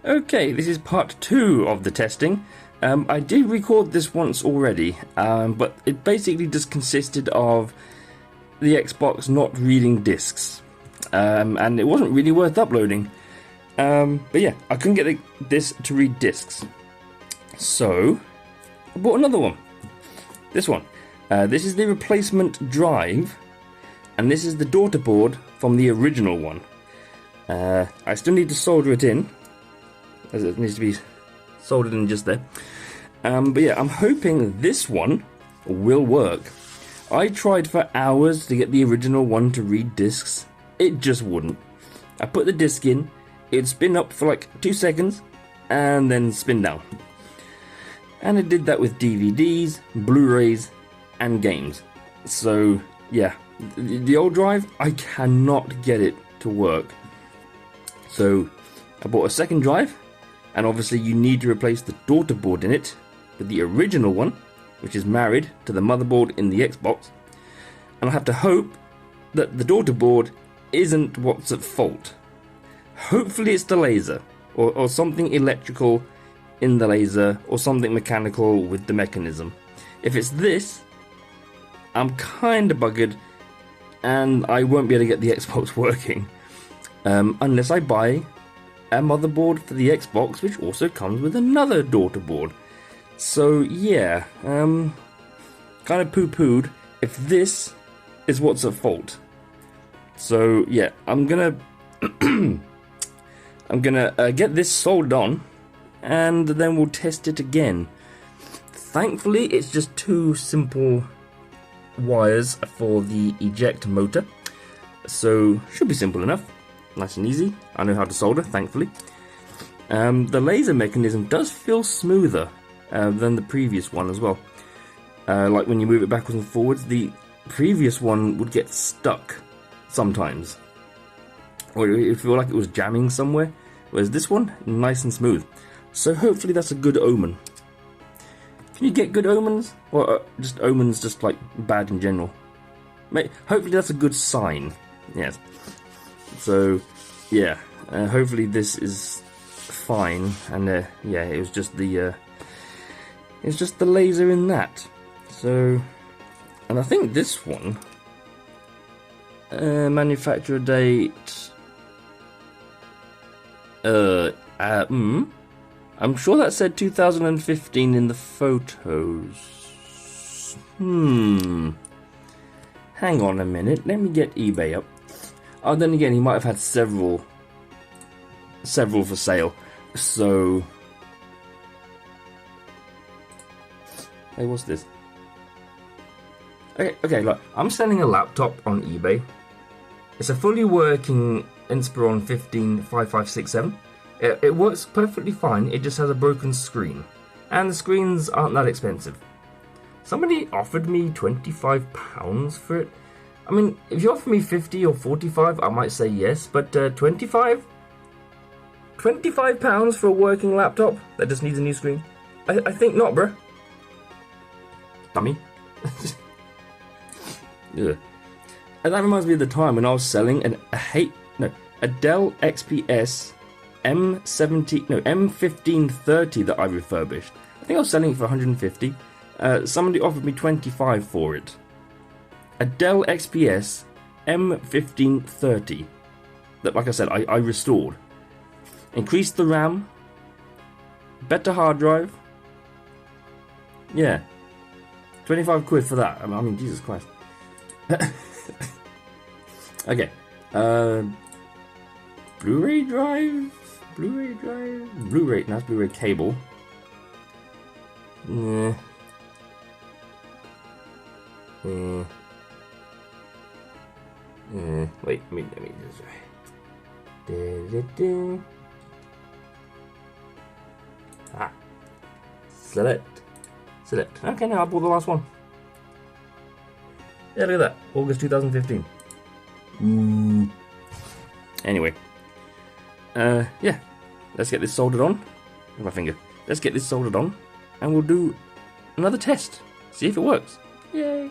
Okay, this is part 2 of the testing. I did record this once already, but it basically just consisted of the Xbox not reading discs, and it wasn't really worth uploading. But yeah, I couldn't get this to read discs, so I bought another one. This one. This is the replacement drive, and this is the daughter board from the original one. I still need to solder it in, as it needs to be soldered in just there. But yeah, I'm hoping this one will work. I tried for hours to get the original one to read discs. It just wouldn't. I put the disc in, it'd spin up for like 2 seconds, and then spin down. And it did that with DVDs, Blu-rays, and games. So yeah, the old drive, I cannot get it to work. So I bought a second drive, and obviously you need to replace the daughter board in it with the original one, which is married to the motherboard in the Xbox. And I have to hope that the daughter board isn't what's at fault. Hopefully it's the laser, or something electrical in the laser, or something mechanical with the mechanism. If it's this, I'm kinda buggered, and I won't be able to get the Xbox working. Unless I buy a motherboard for the Xbox, which also comes with another daughter board. So yeah, kind of poo-pooed if this is what's at fault. So yeah, I'm gonna get this soldered on, and then we'll test it again. Thankfully, it's just 2 simple wires for the eject motor, so should be simple enough. Nice and easy. I know how to solder, thankfully. The laser mechanism does feel smoother than the previous one as well. Like when you move it backwards and forwards, the previous one would get stuck sometimes, or it would feel like it was jamming somewhere, whereas this one, nice and smooth. So hopefully that's a good omen. Can you get good omens? Or just omens just like bad in general? Hopefully that's a good sign. Yes. So yeah, hopefully this is fine, and yeah, it was just the laser in that. So, and I think this one, manufacturer date, I'm sure that said 2015 in the photos. Hang on a minute, let me get eBay up. Oh, then again, he might have had several for sale. So, hey, what's this? Okay, look, I'm selling a laptop on eBay. It's a fully working Inspiron 155567. It works perfectly fine. It just has a broken screen, and the screens aren't that expensive. Somebody offered me £25 for it. I mean, if you offer me 50 or 45, I might say yes, but 25? £25 for a working laptop that just needs a new screen? I think not, bruh. Dummy. Yeah. And that reminds me of the time when I was selling a Dell XPS M1530 that I refurbished. I think I was selling it for 150. Somebody offered me 25 for it. A Dell XPS M1530 that, like I said, I restored. Increased the RAM, better hard drive. Yeah, 25 quid for that. I mean, Jesus Christ. Okay, Blu-ray drive, Blu-ray, that's Blu-ray cable. Wait, let me just. Select. Okay, now I bought the last one. Yeah, look at that. August 2015. Anyway. Yeah. Let's get this soldered on. With my finger. Let's get this soldered on, and we'll do another test. See if it works. Yay.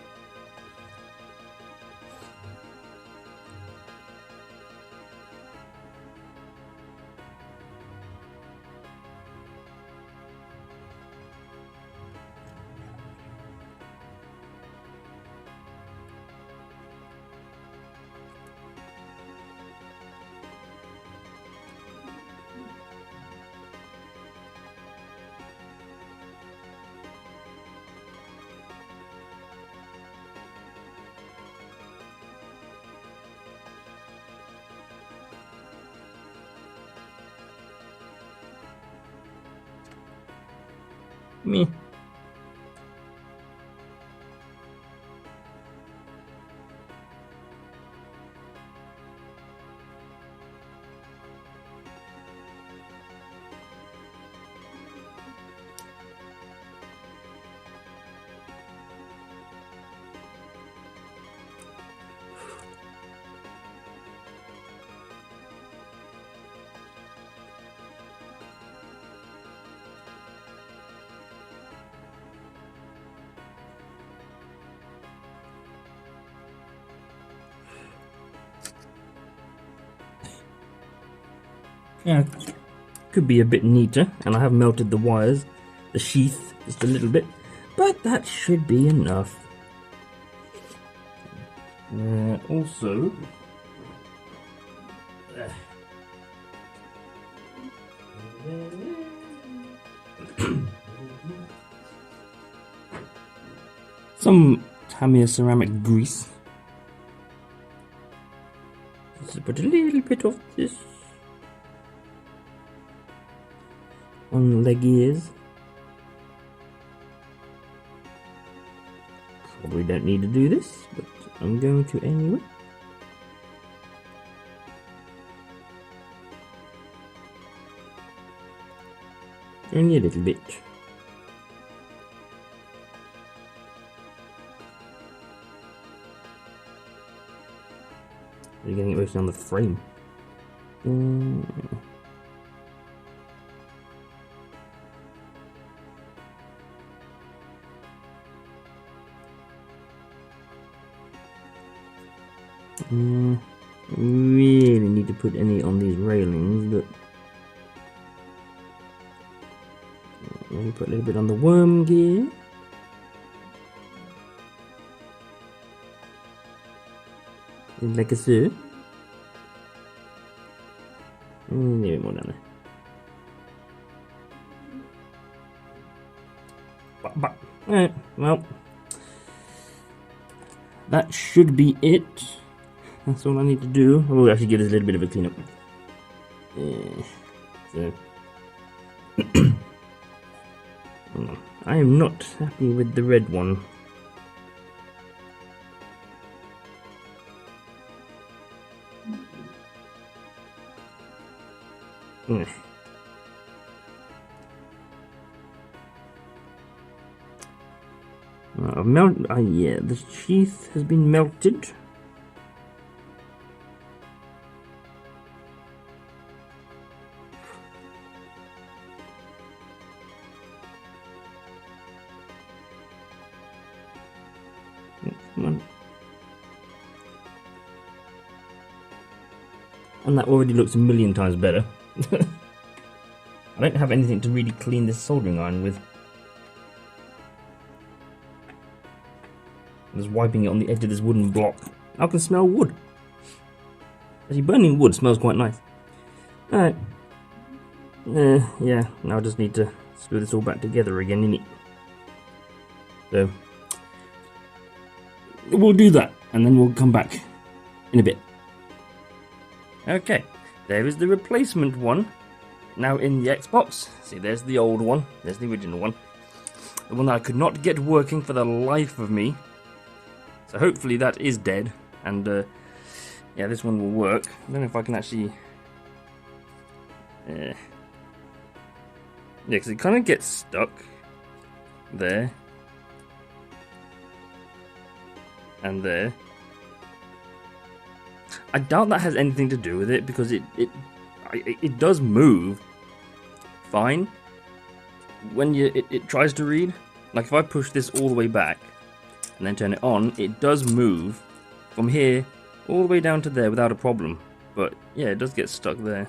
Me. Yeah, could be a bit neater, and I have melted the wires, the sheath, just a little bit, but that should be enough. Also, some Tamiya ceramic grease. Let's put a little bit of this on the leg ears. Probably don't need to do this, but I'm going to anyway. Only a little bit. You're getting it mostly on the frame. Really need to put any on these railings, but maybe put a little bit on the worm gear. Like a so. Maybe more down there. But alright, well, that should be it. That's all I need to do. We'll actually give this a little bit of a cleanup. So I am not happy with the red one. Yeah, the sheath has been melted. Come on. And that already looks a million times better. I don't have anything to really clean this soldering iron with. I'm just wiping it on the edge of this wooden block. I can smell wood. Actually, burning wood smells quite nice. Alright. Yeah, now I just need to screw this all back together again, innit? So, we'll do that, and then we'll come back in a bit. Okay, there is the replacement one. Now in the Xbox. See, there's the old one. There's the original one. The one that I could not get working for the life of me. So hopefully that is dead. And yeah, this one will work. I don't know if I can actually... yeah, because it kind of gets stuck there. And there. I doubt that has anything to do with it, because it does move fine when it tries to read. Like if I push this all the way back and then turn it on, it does move from here all the way down to there without a problem. But yeah, it does get stuck there.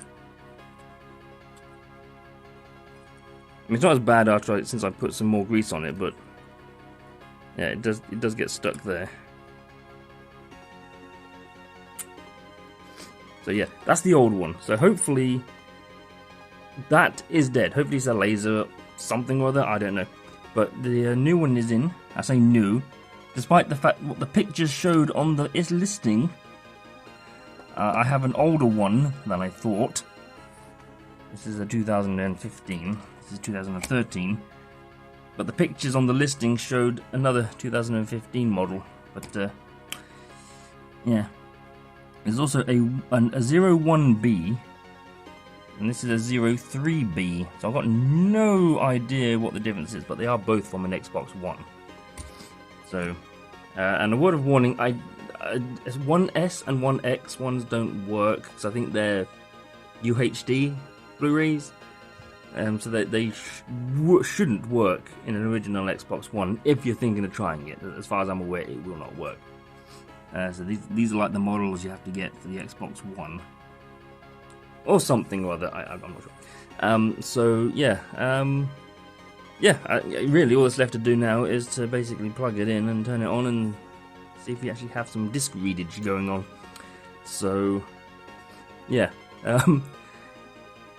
I mean, it's not as bad since I put some more grease on it, but yeah, it does get stuck there. So yeah, that's the old one. So hopefully that is dead. Hopefully it's a laser something or other, I don't know. But the new one is in. I say new, despite the fact what the pictures showed on the listing. I have an older one than I thought. This is a 2015. This is 2013. but the pictures on the listing showed another 2015 model. But yeah, there's also a 01B, and this is a 03B. So I've got no idea what the difference is, but they are both from an Xbox One. So, and a word of warning: 1S and 1X ones don't work because I think they're UHD Blu-rays. So they shouldn't work in an original Xbox One if you're thinking of trying it. As far as I'm aware, it will not work. So these are like the models you have to get for the Xbox One. Or something or other, I'm not sure. So yeah, really all that's left to do now is to basically plug it in and turn it on and see if we actually have some disc readage going on. So yeah.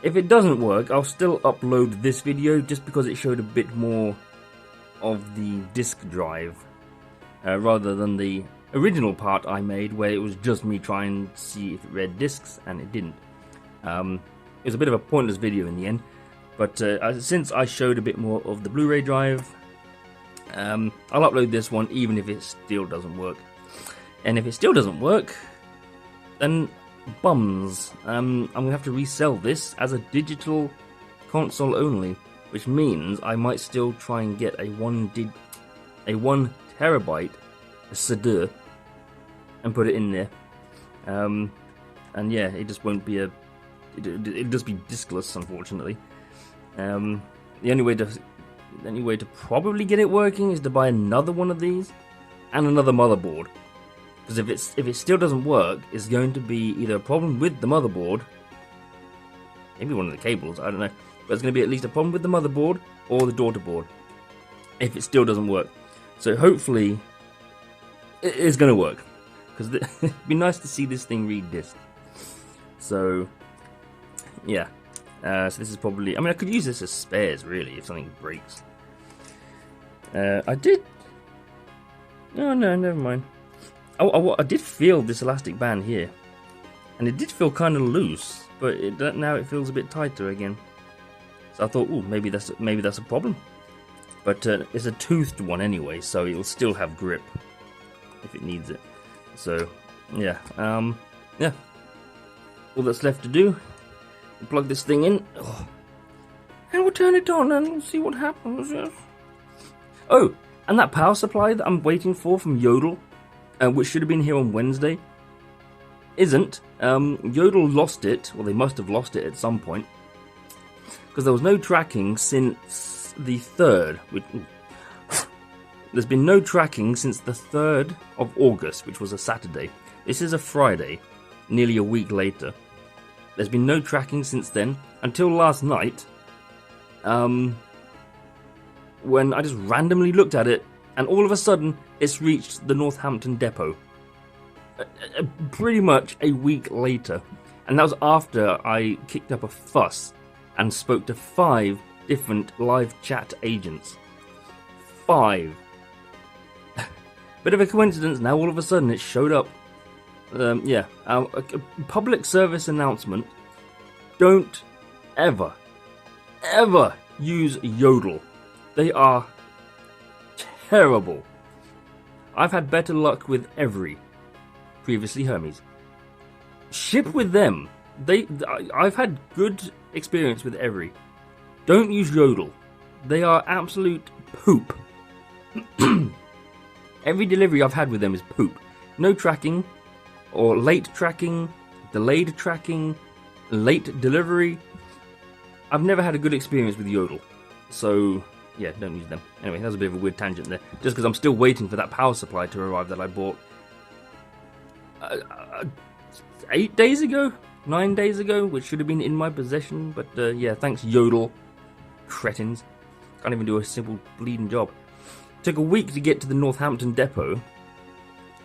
If it doesn't work, I'll still upload this video just because it showed a bit more of the disk drive rather than the original part I made where it was just me trying to see if it read discs, and it didn't. It was a bit of a pointless video in the end, but since I showed a bit more of the Blu-ray drive, I'll upload this one even if it still doesn't work. And if it still doesn't work, then bums. I'm gonna have to resell this as a digital console only, which means I might still try and get a 1 terabyte CD and put it in there. And yeah, it just won't be it'll just be diskless, unfortunately. The only way to probably get it working is to buy another one of these and another motherboard. Because if it still doesn't work, it's going to be either a problem with the motherboard, maybe one of the cables, I don't know, but it's going to be at least a problem with the motherboard or the daughter board if it still doesn't work. So hopefully it is going to work, because it'd be nice to see this thing read disc. So yeah, so this is probably, I mean, I could use this as spares really if something breaks. I did, oh no, never mind. I did feel this elastic band here, and it did feel kind of loose, but now it feels a bit tighter again. So I thought, ooh, maybe that's a problem. But it's a toothed one anyway, so it'll still have grip if it needs it. So yeah, yeah. All that's left to do is plug this thing in, and we'll turn it on and see what happens. Yes. Oh, and that power supply that I'm waiting for from Yodel, which should have been here on Wednesday, isn't. Yodel lost it, or they must have lost it at some point, because there was no tracking since the 3rd. There's been no tracking since the 3rd of August, which was a Saturday. This is a Friday, nearly a week later. There's been no tracking since then, until last night, when I just randomly looked at it, and all of a sudden, it's reached the Northampton depot. Pretty much a week later. And that was after I kicked up a fuss and spoke to 5 different live chat agents. 5. Bit of a coincidence, now all of a sudden it showed up. Yeah, a public service announcement. Don't ever use Yodel. They are terrible. I've had better luck with Every, previously Hermes. Ship with them. I've had good experience with Every. Don't use Yodel. They are absolute poop. Every delivery I've had with them is poop. No tracking, or late tracking, delayed tracking, late delivery. I've never had a good experience with Yodel. So yeah, don't use them. Anyway, that was a bit of a weird tangent there. Just because I'm still waiting for that power supply to arrive that I bought 8 days ago? 9 days ago? Which should have been in my possession. But yeah, thanks Yodel. Cretins. Can't even do a simple bleeding job. Took a week to get to the Northampton depot.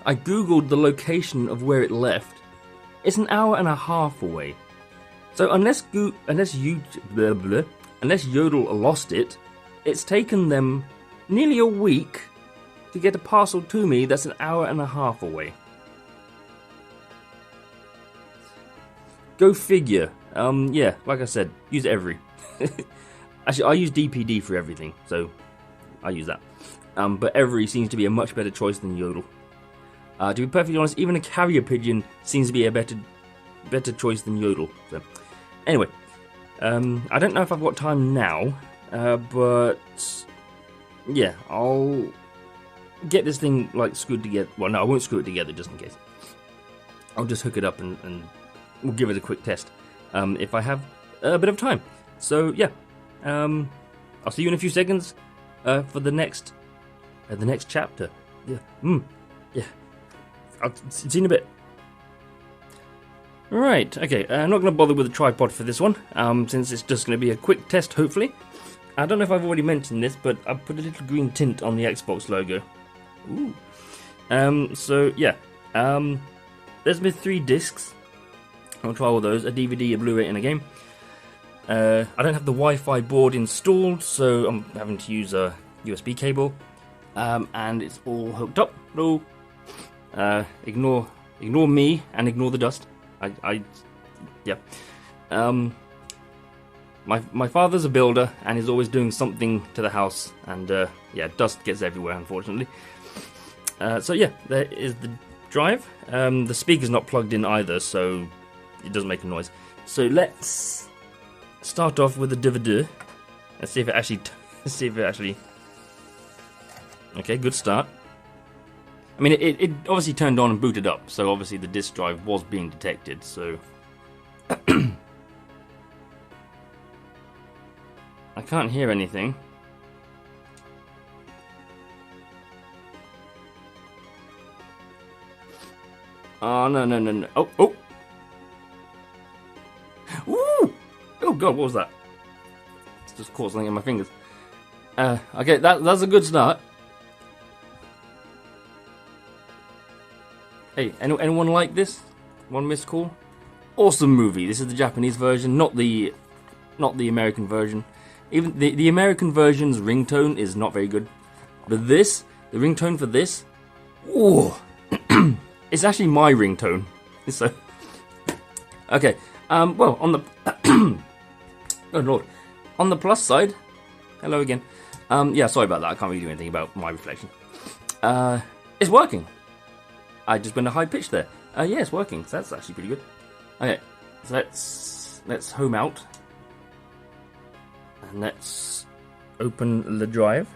I googled the location of where it left. It's an hour and a half away. So unless Yodel lost it, it's taken them nearly a week to get a parcel to me that's an hour and a half away. Go figure. Yeah, like I said, use Every. Actually, I use DPD for everything, so I use that. But Every seems to be a much better choice than Yodel. To be perfectly honest, even a carrier pigeon seems to be a better choice than Yodel. So, anyway, I don't know if I've got time now, but yeah, I'll get this thing like screwed together. Well, no, I won't screw it together just in case. I'll just hook it up and we'll give it a quick test if I have a bit of time. So yeah, I'll see you in a few seconds for the next chapter. Yeah, yeah. I'll see you in a bit. Right, okay, I'm not going to bother with a tripod for this one, since it's just going to be a quick test, hopefully. I don't know if I've already mentioned this, but I put a little green tint on the Xbox logo. Ooh. So, yeah, there's been 3 discs. I'll try all those, a DVD, a Blu-ray, and a game. I don't have the Wi-Fi board installed, so I'm having to use a USB cable, and it's all hooked up. Hello. Ignore me and ignore the dust. Yeah. My father's a builder and is always doing something to the house, and yeah, dust gets everywhere, unfortunately. So yeah, there is the drive. The speaker's not plugged in either, so it doesn't make a noise. So let's start off with the DVD. Let's see if it actually. Okay, good start. I mean, it obviously turned on and booted up, so obviously the disk drive was being detected, so... I can't hear anything. Oh, no. Oh! Woo! Oh god, what was that? It's just caught something in my fingers. Okay, that's a good start. Hey, anyone like this? One missed call? Awesome movie. This is the Japanese version, not the American version. Even the American version's ringtone is not very good. But this, the ringtone for this, ooh, it's actually my ringtone. So, okay. Well, on the oh lord, on the plus side, hello again. Yeah, sorry about that. I can't really do anything about my reflection. It's working. I just went a high pitch there. Yeah, it's working. So that's actually pretty good. Okay, so let's home out. And let's open the drive.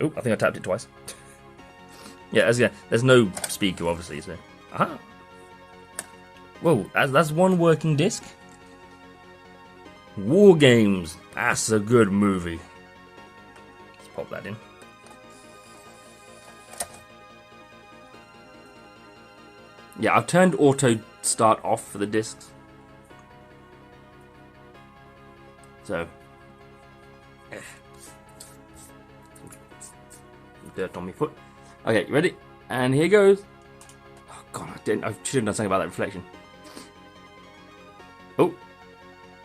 Oh, I think I tapped it twice. Yeah, there's no speaker, obviously, so... Aha! Whoa, that's one working disc. War Games. That's a good movie. Let's pop that in. Yeah, I've turned auto start off for the discs. So, dirt on my foot. Okay, you ready? And here goes. Oh god, I should have done something about that reflection. Oh,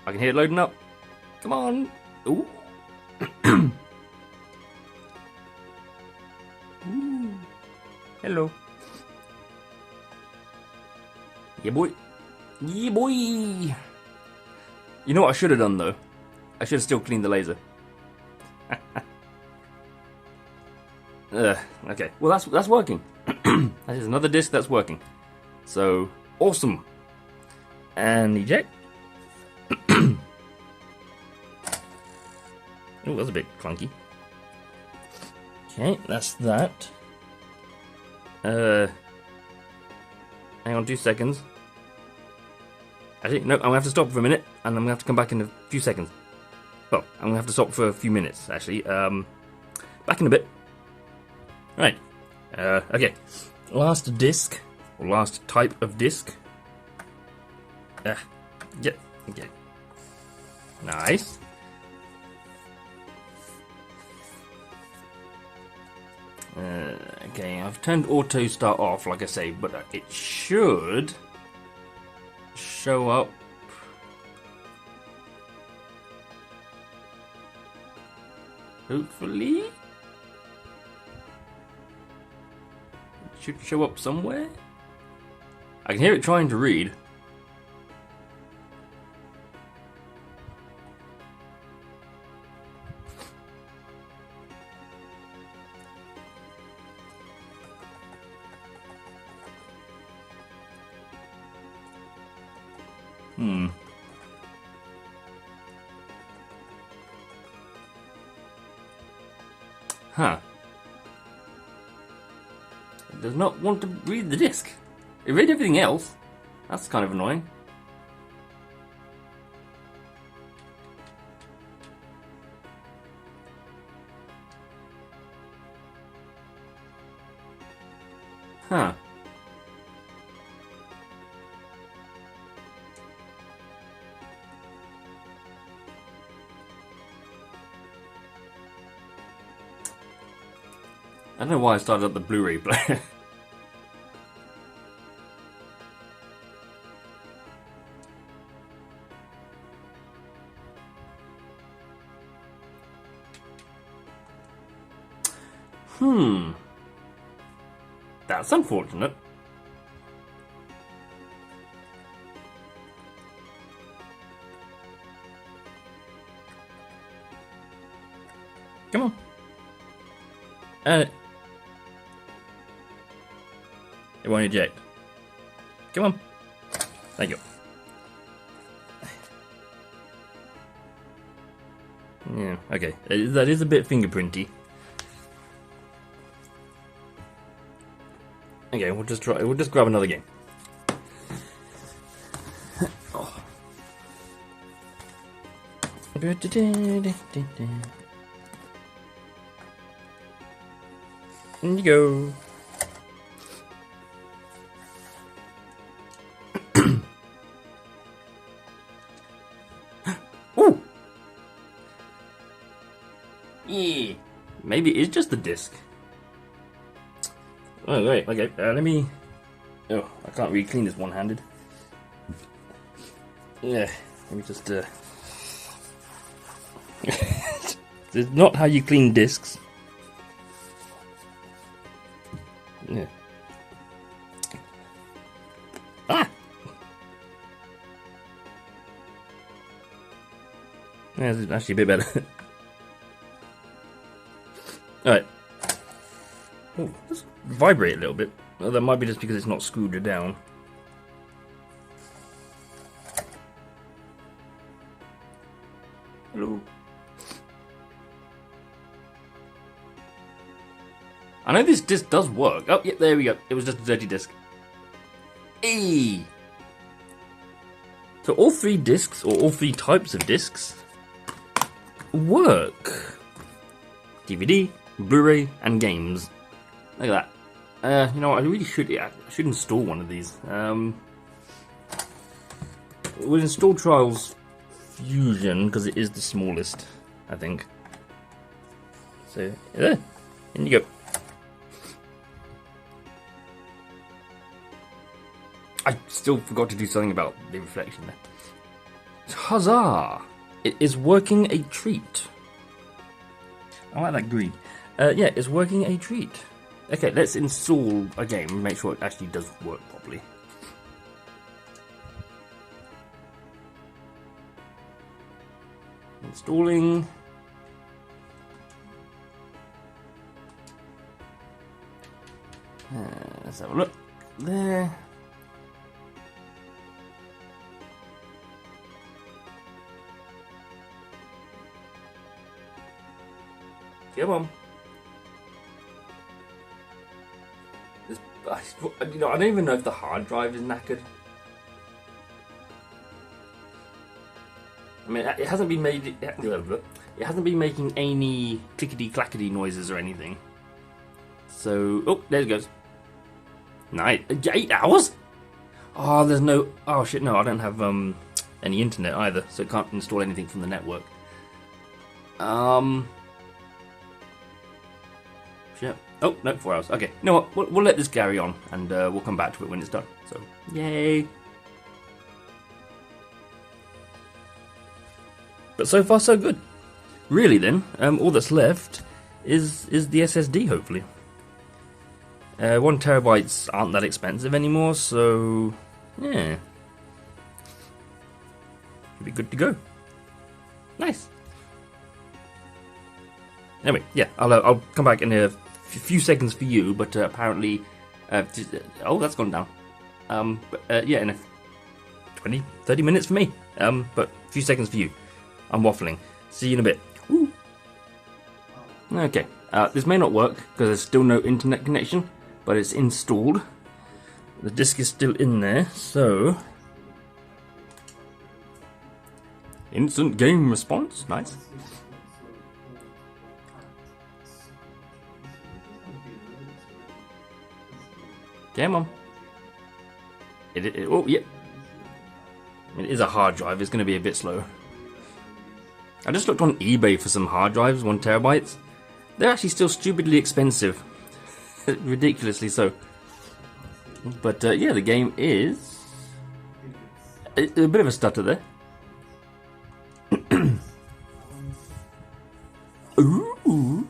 I can hear it loading up. Come on. Ooh. Ooh. Hello. Yeah, boy. Yeah, boy. You know what I should have done, though? I should have still cleaned the laser. Okay. Well, that's working. That is another disc that's working. So, awesome. And eject. Oh, that's a bit clunky. Okay, that's that. Hang on 2 seconds. Actually, no, I'm going to have to stop for a minute, and I'm going to have to come back in a few seconds. Well, I'm going to have to stop for a few minutes, actually. Back in a bit. Right. Okay. Last disc, or last type of disc. Yeah, okay. Nice. Okay, I've turned auto start off, like I say, but it should show up. Hopefully. It should show up somewhere. I can hear it trying to read. Huh. It does not want to read the disk. It read everything else. That's kind of annoying. Huh. I don't know why I started up the Blu-ray player. That's unfortunate. Come on. It won't eject. Come on. Thank you. Yeah, okay. That is a bit fingerprinty. Okay, we'll just grab another game. Oh. In you go. Ooh. Yeah. Maybe it's just the disc. Oh, wait, okay, let me... Oh, I can't really clean this one-handed. Yeah, let me just, This is not how you clean discs. Yeah. Ah! Yeah, this is actually a bit better. Alright. Oh, let's vibrate a little bit. Well, that might be just because it's not screwed down. Hello. I know this disc does work. Oh, yeah, there we go. It was just a dirty disc. Hey! So all three discs, or all three types of discs, work. DVD, Blu-ray, and games. Look at that. You know what, I really should, I should install one of these. We'll install Trials Fusion, because it is the smallest, I think. So, yeah, in you go. I still forgot to do something about the reflection there. Huzzah! It is working a treat. I like that green. Yeah, it's working a treat. Okay, let's install a game and make sure it actually does work properly. Installing. Let's have a look. There. Come on. You know, I don't even know if the hard drive is knackered. I mean, it hasn't been made. It hasn't been making any clickety clackety noises or anything. So, oh, there it goes. Nice. 8 hours? Oh, there's no. Oh shit! No, I don't have any internet either, so it can't install anything from the network. Shit. Oh, no, 4 hours. Okay, you know what? We'll let this carry on, and we'll come back to it when it's done. So, yay! But so far, so good. Really, then, all that's left is the SSD, hopefully. 1 terabytes aren't that expensive anymore, so yeah, should be good to go. Nice. Anyway, yeah, I'll come back in a few seconds for you, but apparently, oh, that's gone down. Yeah, in a 20, 30 minutes for me. But a few seconds for you. I'm waffling. See you in a bit. Woo. Okay, this may not work because there's still no internet connection, but it's installed. The disk is still in there, so instant game response, nice. Come on. Oh, yep. It is a hard drive. It's going to be a bit slow. I just looked on eBay for some hard drives, 1 terabyte. They're actually still stupidly expensive. Ridiculously so. But yeah, the game is a bit of a stutter there. Ooh.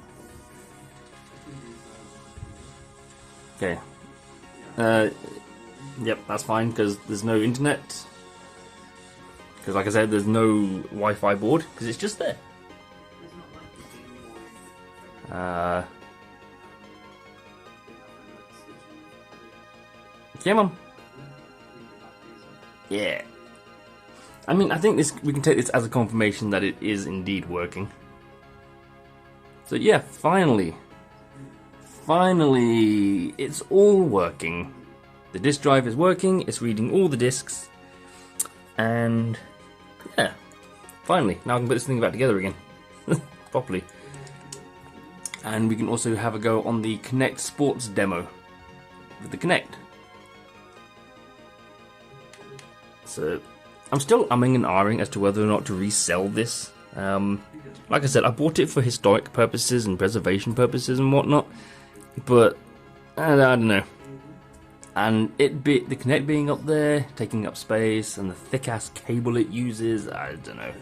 Okay. Yep, that's fine because there's no internet. Because, like I said, there's no Wi-Fi board because it's just there. Come on. Yeah. I mean, I think we can take this as a confirmation that it is indeed working. So yeah, finally, it's all working. The disk drive is working. It's reading all the disks, and yeah, finally, now I can put this thing back together again, properly. And we can also have a go on the Kinect Sports demo with the Kinect. So I'm still umming and ahhing as to whether or not to resell this. Like I said, I bought it for historic purposes and preservation purposes and whatnot, but I don't know. And the Kinect being up there, taking up space, and the thick-ass cable it uses, I don't know.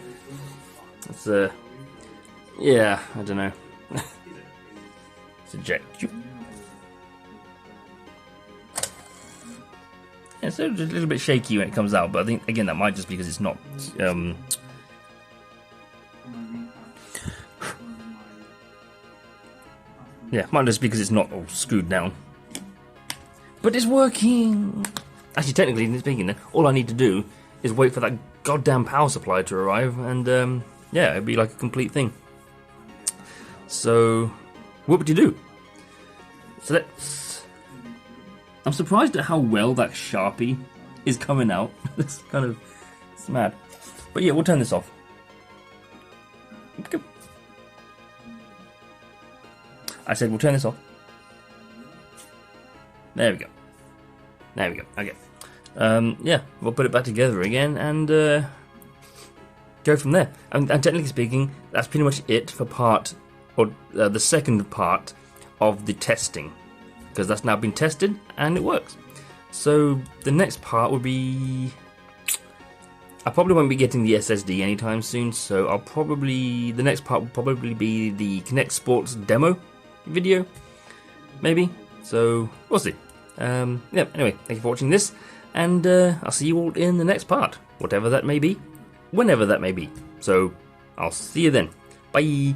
It's yeah, I don't know. Let's eject you. Yeah, so it's a little bit shaky when it comes out, but I think again that might just be because it's not. Yeah, might just be because it's not all screwed down. But it's working! Actually, technically speaking, all I need to do is wait for that goddamn power supply to arrive, and yeah, it'd be like a complete thing. So, what would you do? So let's... I'm surprised at how well that Sharpie is coming out. It's kind of... it's mad. But yeah, we'll turn this off. I said we'll turn this off. There we go. There we go. Okay. Yeah, we'll put it back together again and go from there. And technically speaking, that's pretty much it for the second part of the testing, because that's now been tested and it works. So the next part will be... I probably won't be getting the SSD anytime soon, so the next part will probably be the Kinect Sports demo video, maybe. So we'll see. Yeah, anyway, thank you for watching this, and I'll see you all in the next part, whatever that may be, whenever that may be. So I'll see you then. Bye.